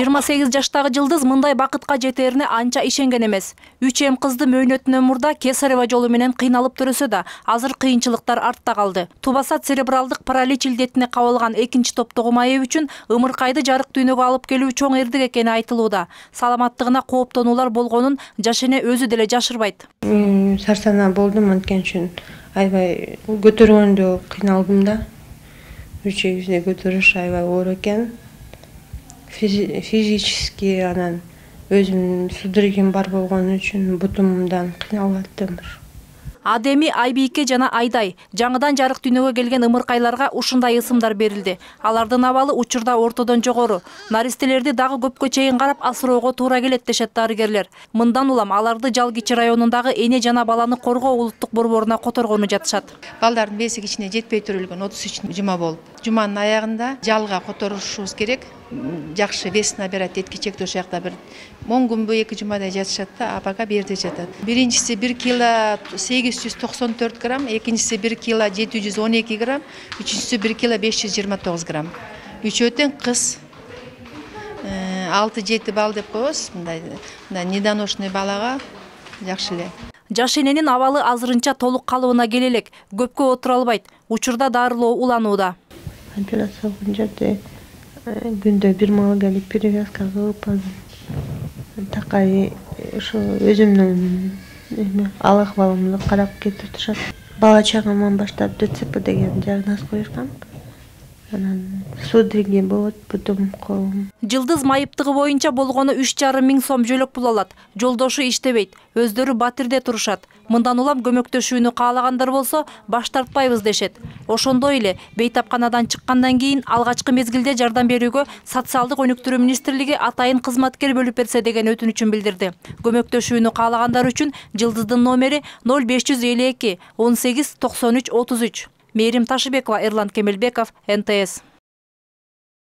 28 жаштагы Жылдыз мындай бакытка жетерине анча ишенген эмес. 3 эм кызды мөөнөтүнөн мурда кесарева жолу менен кыйналып төрөсө да, азыр кыйынчылыктар артта калды. Тубаса церебралдык паралич илдетине кабылган экинчи топтогу майы үчүн ымыркайды жарык дүйнөгө алып келүү чоң эрдик экени айтылууда. Саламаттыгына кооптонуулар болгонун жаш эне өзү деле жашырбайт. Сарсанаа болдум, анткени үчүн аябай көтөргөндө кыйналдым да. 3 эгизде көтөрүш аябай оор экен. Физически анан өзүм судорогим бар болгон үчүн бутумдан кыйналып аттым. Адеми Айбийке жана Айдай жаңыдан жарык дүйнөгө келген ымыркайларга ушундай ысымдар берилди. Алардын абалы учурда ортодон жогору. Наристелерди дагы көпкө чейин карап асыроого туура келет дешет дарыгерлер. Мындан улам аларды Жал Кичи районундагы эне жана баланы коргоо улуттук борборуна которгону жатышат. Балдардын бесик ичине жетпей төрөлгөн 33 жума болуп. Жуманын аягында жалга которушубуз керек. Жакшы вес набирать эткичектөө жакта бир 10 күнбү 2 жумадай жатышат да, апага берде жатат. Биринчиси 1 кило 894 грамм, экинчиси 1 кило 712 грамм, үчүнчүсү 1 кило 529 грамм. Үчөө тең кыз 6-7 балл деп коебуз, мындай недоношный балага жакшы эле. Жаш эненин абалы азырынча толук калыбына келе элек, көпкө отура албайт. Учурда дарылоо уланууда. Операция боюнча күндө 1 мал келип перевязка кылып такай ошо өзүмдүн ал акыбалымды карап кетип турушат. Бала чагаман баштап ДЦП деген диагноз коюшкан. Анан судороги болот, бутум, колум. Жылдыз майыптыгы боюнча болгону 3,5 миң сом жөлөк пул алат. Жолдошу иштебейт, өздөрү Батирде турушат. Мындан улам көмөктөшүүнү каалагандар болсо баш тартпайбыз дешет. Ошондой эле бейтапканадан чыккандан кийин алгачкы мезгилде жардам берүүгө Социалдык өнүктүрүү министрлиги атайын кызматкер бөлүп берсе деген өтүнүчүн билдирди. Көмөктөшүүнү каалагандар үчүн Жылдыздын номери 0552 18 93 33. Мээрим Ташыбекова, Эрлан Кемелбеков, НТС.